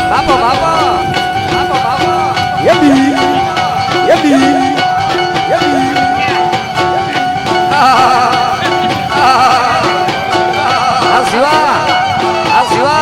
બાપા બાપા બાપા બાપા યદી યદી યદી આ શિવા આ શિવા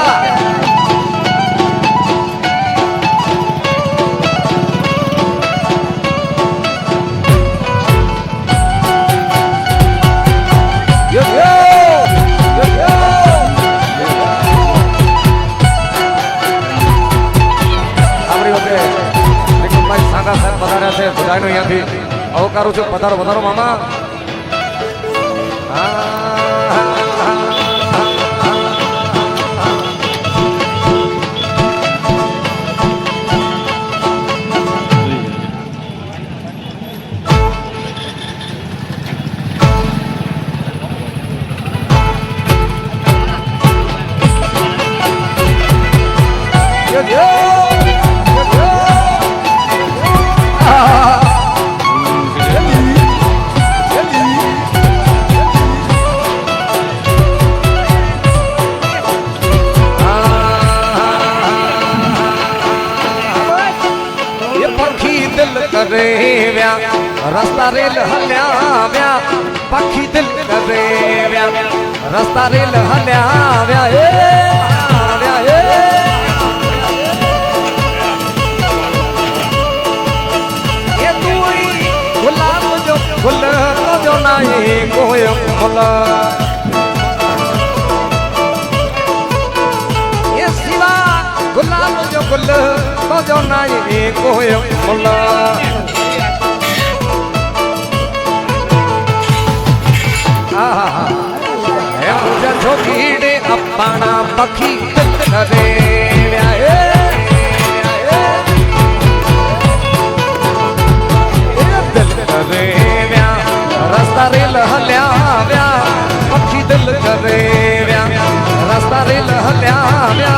અહીંયાથી આવકારું છું. પધારો પધારો મામા. रस्ता रेल हल्या व्या पखी दिल करे व्या रस्ता रेल हल्या व्या ये तू गुलाब जो गुल जो नहीं कोई फूल ये सिवा गुलाब जो गुल जो नहीं कोई फूल मुझे छोकीड़े अपना पखी दिल करे दिल करे रास्ता रेल हल्या व्या पखी दिल करे रास्ता रेल हल्या व्या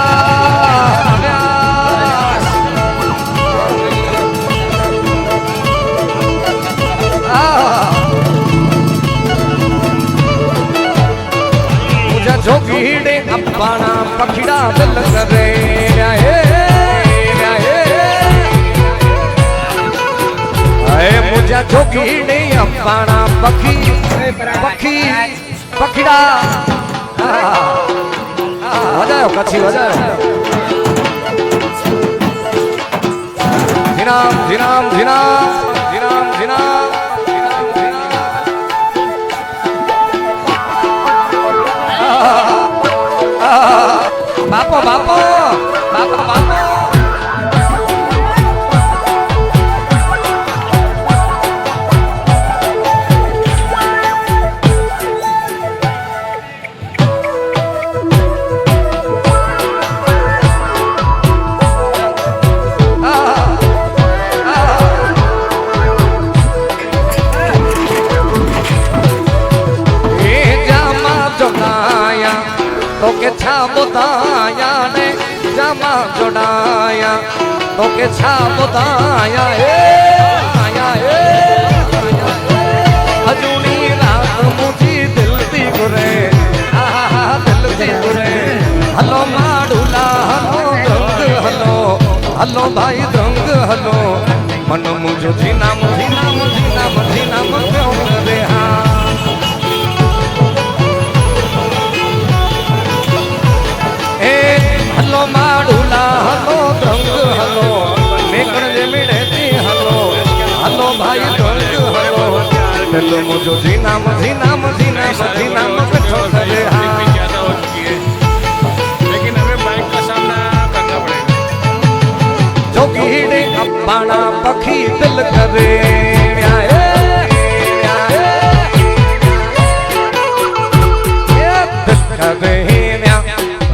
जोगीड़े अपना पखीड़ा दिल करे मुझे जोगीड़े अपना पखी पखी पखीड़ा बजायो कच्छी बजायो जिनाम जिनाम जिनाम जिनाम जिनाम बापो बापो बापो बापो तो के छा बुधाया ने जामा जोड़ाया तो के छा बुधाया आया अजूनी रात मुझी दिल दी गुरे दिल दी गुरे हलो माडूला हलो रंग हलो हलो भाई रंग हलो मन मुझो जीना मजीना मजीना मजीना मजो रे हाँ हलो माडूला हलो रंग हलो मेकण जे मिड़े हलो हलो भाई रंग हलो दिल मुझो जीना मजीना मजीना मजीना मजो रे हाँ लेकिन हमें बाइक का सामना करना पड़ेगा. जोगीड़े अपना पखी दिल करे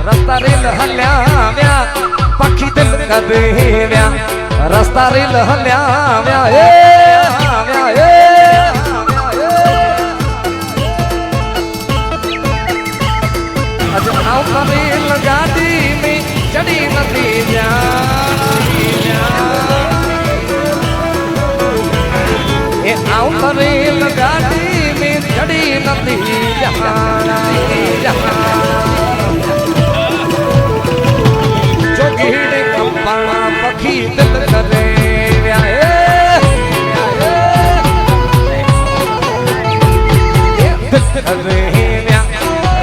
रस्ता रेल हल्या व्या पखी दिल करे व्या रस्ता रेल हल्या व्या अजनाव रेल गाड़ी में चढ़ी नदी ये आउट रेल गाड़ी में चढ़ी नदी जहां दिल करे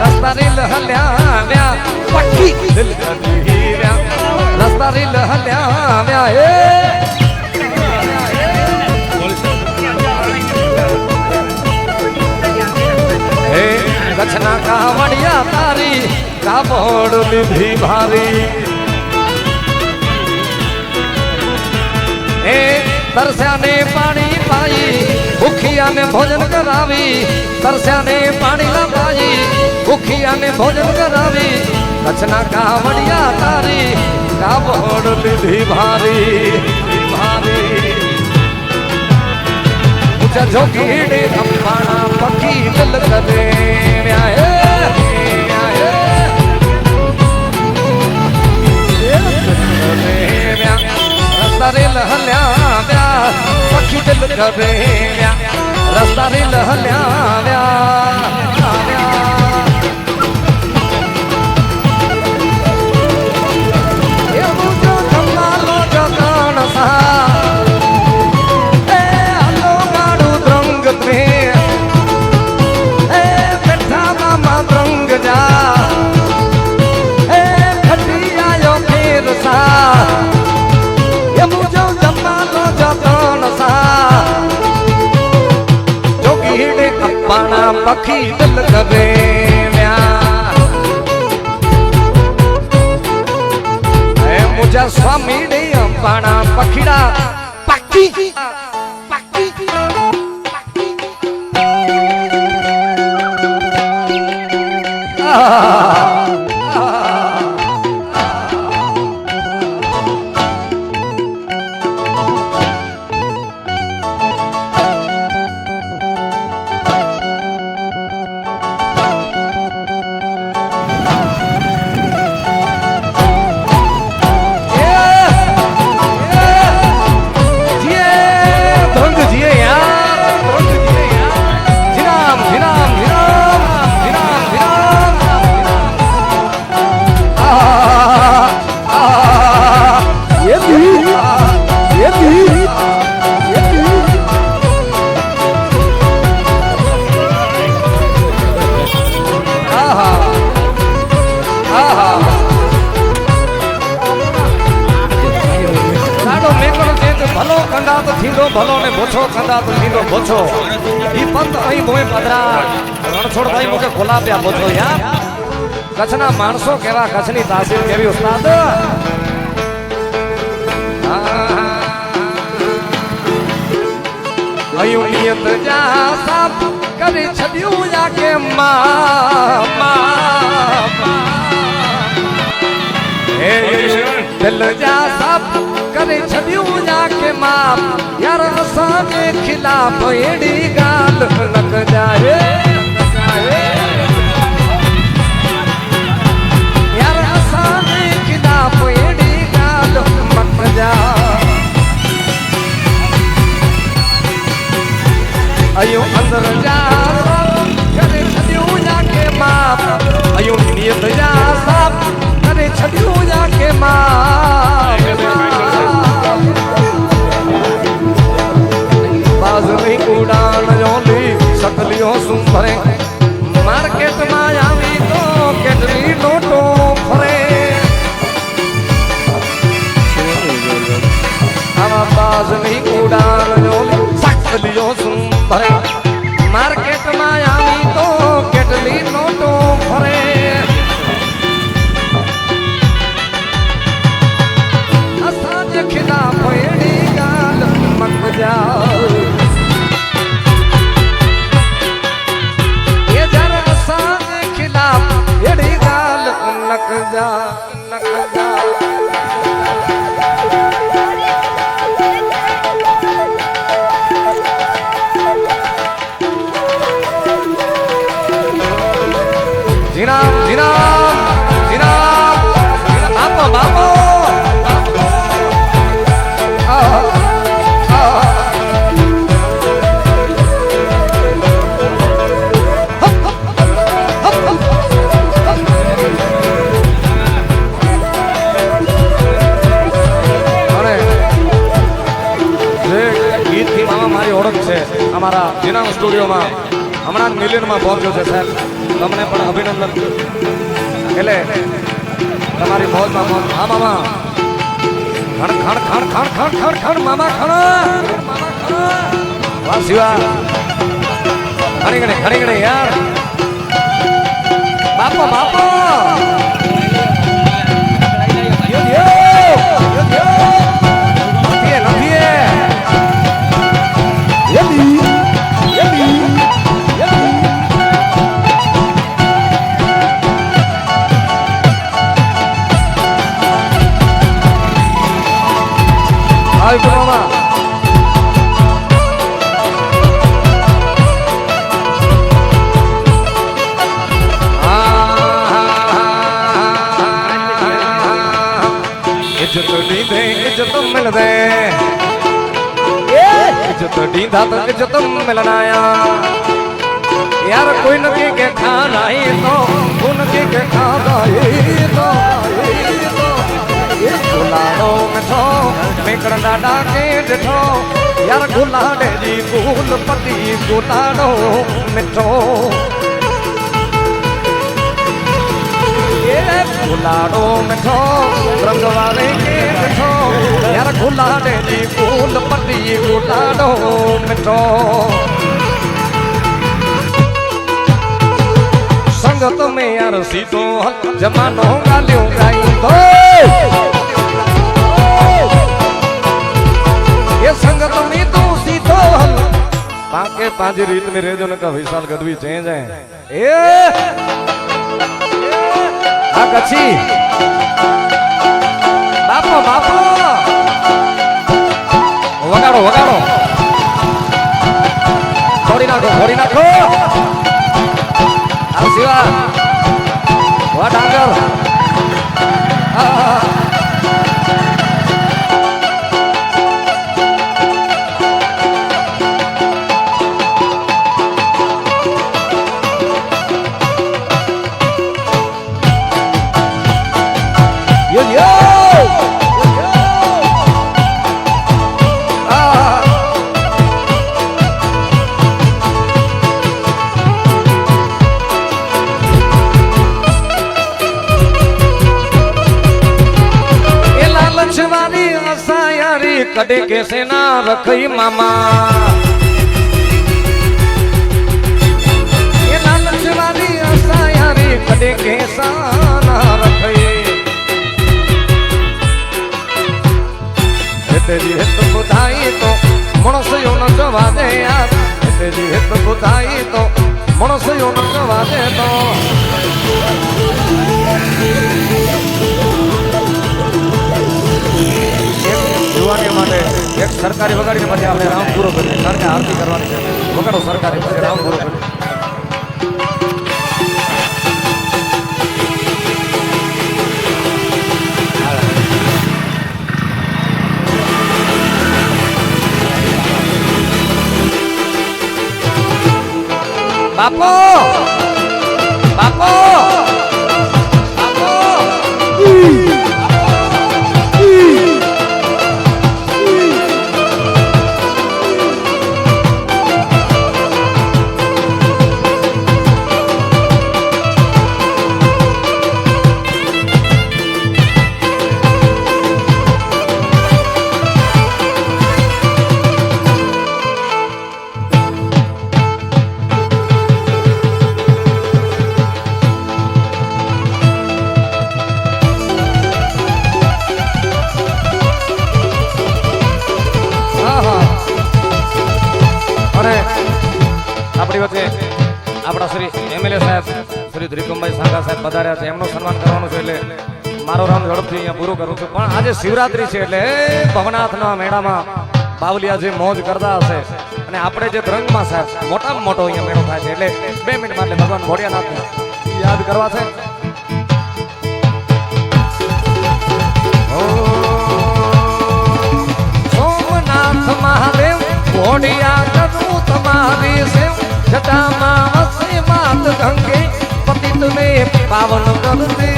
रस्ता रिल हल्या व्या पक्की दिल करे रस्ता रिल हल्या व्या कछना का वड़िया तारी का बोड़ निधि भारी तरस्या ने पानी पाई भूखिया ने भोजन करावी तरस्या ने पानी ला पाई भूखिया ने भोजन करावी कछना का वड़िया तारी का बोड़ निधि भारी भारी जोगीड़े अंबाना पखी दिल करे रस्ता रिल हल्या व्या पखी दिल करे रस्ता रिल हल्या व्या पखी दिल करे मुझा स्वामी ने अंबाना पखीड़ा पक्की पक्की भलो ने बोछो कंदा तो थींदो बोछो ई पंत अई मोए पधरा रणछोड़ भाई मुके खोला पिया बोछो यार कच्छना माणसो केवा कच्छनी तासीर केवी उस्ताद अयू नियत जा सब करे छदियो जाके मां हे दिल जा सब करे छदियो जाके मां यार असांजे खिलाफ एड़ी गाल न जाए यार असांजे खिलाफ एड़ी गाल मत जा अयो अंदर जा करे छदियो जाके मां अयो नियत जा सब करे छदियो जाके मां उड़ान जोली सकलियों सुम અમારા જીનામ સ્ટુડિયોમાં હમણાં મિલિયનમાં પહોંચ્યો છે સાહેબ, તમને પણ અભિનંદન. એટલે તમારી મોજમાં મોજ. હા મામા, ખણ ખણ ખણ ખણ ખણ ખણ ખણ મામા ખણ. વાહ શિવા, ખણી ગણે યાર. બાપો બાપો આવી બોલવામાં इज्जत दीदे इज्जत मिल दे, इज्जत दीदा तो इज्जत मिलना यार. कोई नदी के खाना ही तो उनके के खाना ही तो गुलाड़ो मिठो मेकड़ डाडा के डिठो यार. गुलाड़े जी गुल पति गुलाड़ो मिठो गुलाड़ो मिठो रंग वाले के मिठो यार. गुलाड़े जी गुल पति गुलाड़ो मिठो. संगत में यार सीतो जमानो गालियों गाई तो ये संगत में तू सीतो पाके पांच रीत में रेजो न का विशाल गदवी चेंज है. कच्छी बापो बापो वगाड़ो वगाड़ो फोड़ी नाखो शिवा वह डांगर कड़े कैसे ना रखई मामा ये लालच वाली आशा यारी कड़े कैसा ना रखई. तेरी हित बुधाई तो मणस यो न जवा दे यार. तेरी हित बुधाई तो मणस यो न जवा दे तो યુવાની માટે એક સરકારી વગાડીને પછી આપણે રામ પૂરો કરીએ, કારણ કે આરતી કરવાની છે. વગાડો સરકારી પછી રામ પૂરો કરીએ. બાપો બાપો આપણા શ્રી એમએલએ સાહેબ શ્રી ત્રિકમભાઈ સાંગા સાહેબ પધાર્યા છે, એમનું સન્માન કરવાનું છે. એટલે મારો રાઉન્ડ ઝડપથી અહીંયા પૂરો કરું છું. પણ આજે શિવરાત્રી છે એટલે ભવનાથના મેળામાં બાવલિયા જે મોજ કરતા હશે અને આપણે જે દ્રંગમાં સાહેબ મોટામાં મોટો અહીંયા મેળો થાય છે. એટલે 2 મિનિટમાં એટલે ભગવાન ભોળિયાનાથને યાદ કરવા છે. સોમનાથ મહાદેવ ભોળિયા કરું તમારી સેવ जटामा वसे मात गंगे पतित में पावन करते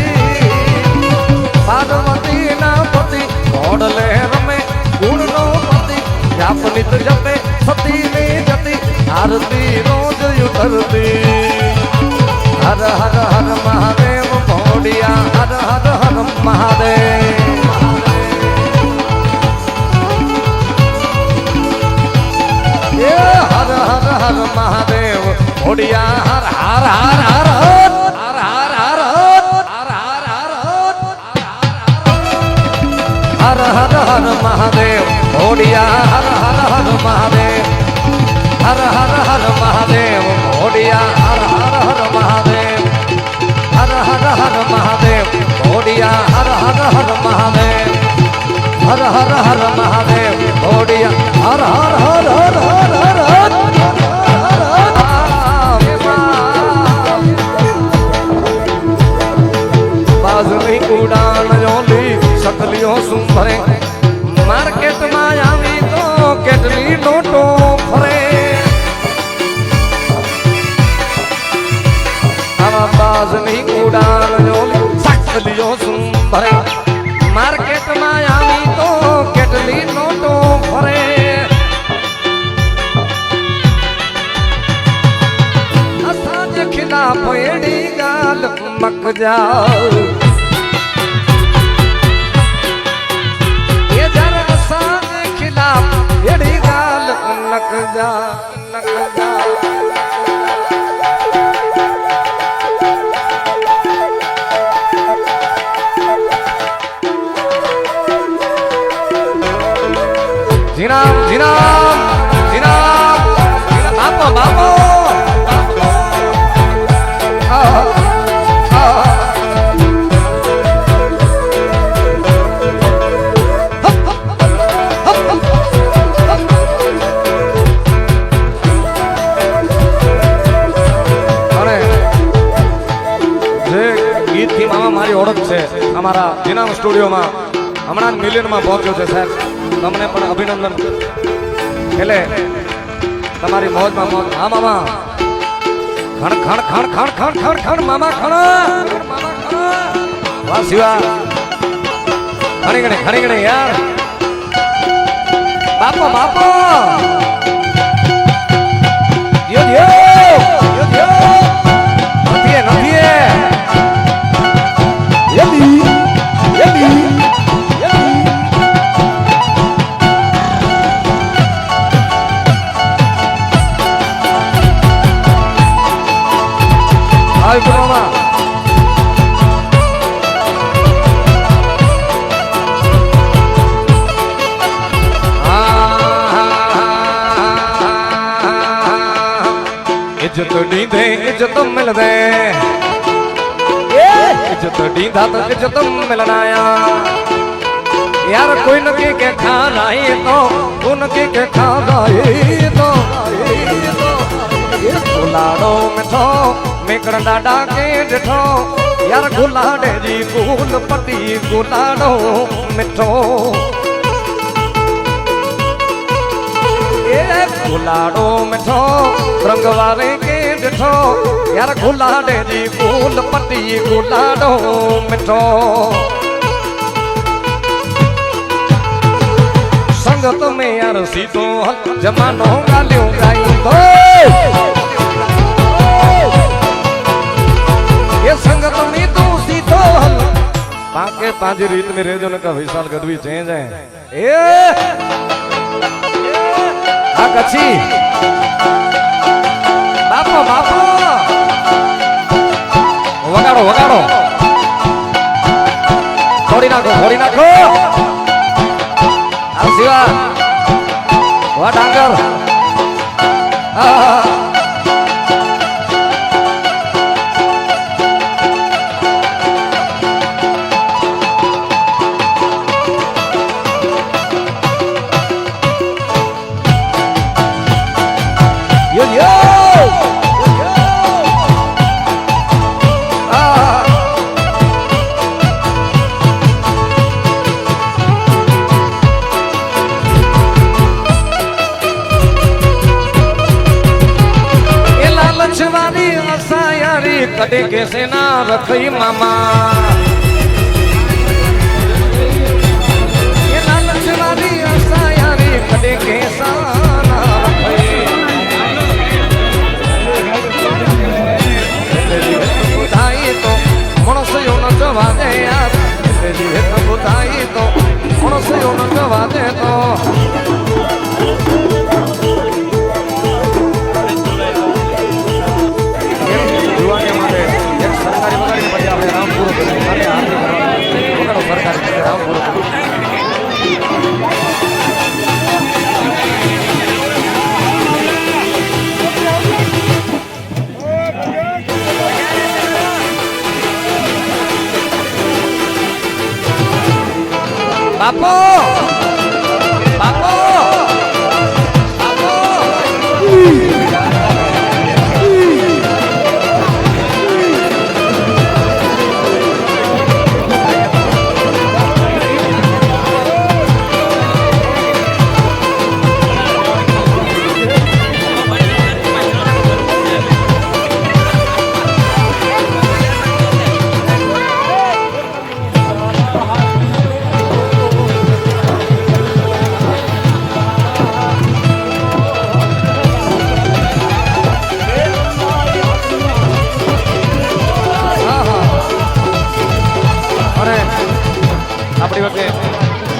पार्वती ना पति घोड़ले रमे गुण नो पति व्यापनित जपे सती में जति મહાદેવ એ હર હર હર મહાદેવ ઓડિયા હર હર હર હર હર હર હર હર હર હર હર મહાદેવ ઓડિયા હર હર હર મહાદેવ હર હર હર મહાદેવ ઓડિયા હર હર હર મહાદેવ હર હર હર મહાદેવ ઓડિયા હર હર હર મહાદેવ હર હર હર મહાદેવ ઓડિયા હર હર હર હર હર હર બાજરી ઉડાન જોલી સકલીઓ સુંભરે માર્કેટમાં આવી તો કેટલી નોટો ફરે આવા બાજરી ઉડાન જોલી સકલીઓ સુંભરે માર્કેટમાં આવી તો કેટલી નોટો ફરે અસાજ ખિલાફ એડી ગાલ મક જાવ એ જરા અસાજ ખિલાફ એડી ગાલ નક જા નક જા જીનામ જીનામ જીનામ બાપો બાપો મારી ઓળખ છે અમારા જીનામ સ્ટુડિયોમાં હમણાં મિલિયનમાં પહોંચ્યો છે સાહેબ તમને પણ અભિનંદન એટલે તમારી મોજમાં મોજ હા મામા ખણ ખણ ખણ ખણ ખણ ખણ ખણ મામા ખણ વાહ શિવા ખણી ગણે યાર બાપો બાપો યો નથી યદી યદી Ay, broma. इज्जत दीदे इज्जत मिल दे इज्जत दीदा तो इज्जत मिलना यार कोई नकी के खाना ही तो उनकी के खाना ही तो गुलाड़ो मिठो मेकड़ डाडा के डिठो यार गुलाड़े जी गुल पति गुलाड़ो मिठो गुलाड़ो मिठो रंग वाले के डिठो यार गुलाड़े जी गुल पति गुलाड़ो मिठो संगत में यार सीतो जमानो गालियों गाई तो ये संगत में तू सीतो पाके पांच रीत में रेजो न का विशाल गदवी चेंज है ए आ कच्छी बापो बापो वगाड़ो वगाड़ो फोड़ी नाखो आ शिवा वा डांगर कदे कैसे ना रखी मामा ये लालच वाली आशा यारी कदे कैसा ना रखी बुधाई तो मणस यो न जवाने यार तेरी બાપો બાપો બાપો આપણી વચ્ચે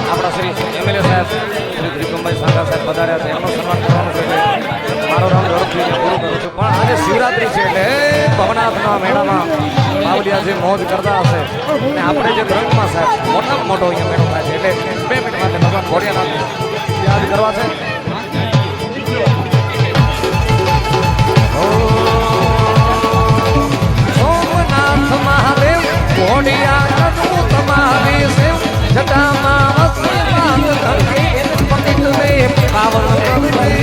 આપણા શ્રી એમએલએ સાહેબ શ્રી ત્રિકમભાઈ સાંગા સાહેબ પધાર્યા છે એમનું સન્માન કરવાનું છે એટલે મારો નામ ઝડપથી પૂરું કરું છું પણ આજે શિવરાત્રી છે એટલે ભવનાથના મેળામાં બાવલિયા જે મોજ કરતા હશે અને આપણે જે રંગમાં સાહેબ મોટામાં મોટો અહીંયા મેળો થાય છે એટલે 2 મિનિટ માટે ભગવાન ઘોડિયાનાથ યાદ કરવા છે સોમનાથ મહાદેવ ઘોડિયાનું તમારી સેવ જટામાં વસવાન ધરતી પતિત રે પાવન કરે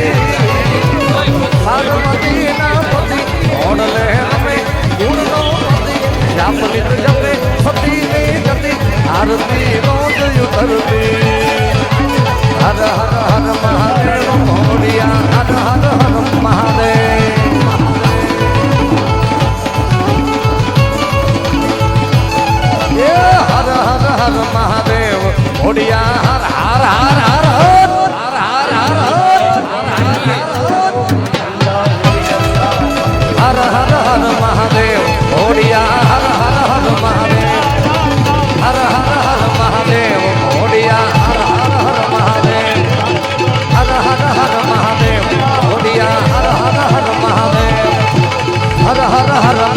પાર્વતીના પતિ ઓડલે રમે ગુણનો પતિ જાપલિત જપે સતી રે જતી આરતી રોજ ઉતરતી હર હર હર મહાદેવ ઘોડિયા હર હર હર મહાદેવ હર હર હર મહાદેવ ઘોડિયા હર હર હર હર હર હર હર હર હર હર મહાદેવ ઘોડિયા હર હર હર મહાદેવ હર હર હર મહાદેવ ઘોડિયા હર હર હર મહાદેવ હર હર હર મહાદેવ ઘોડિયા હર હર હર મહાદેવ હર હર હર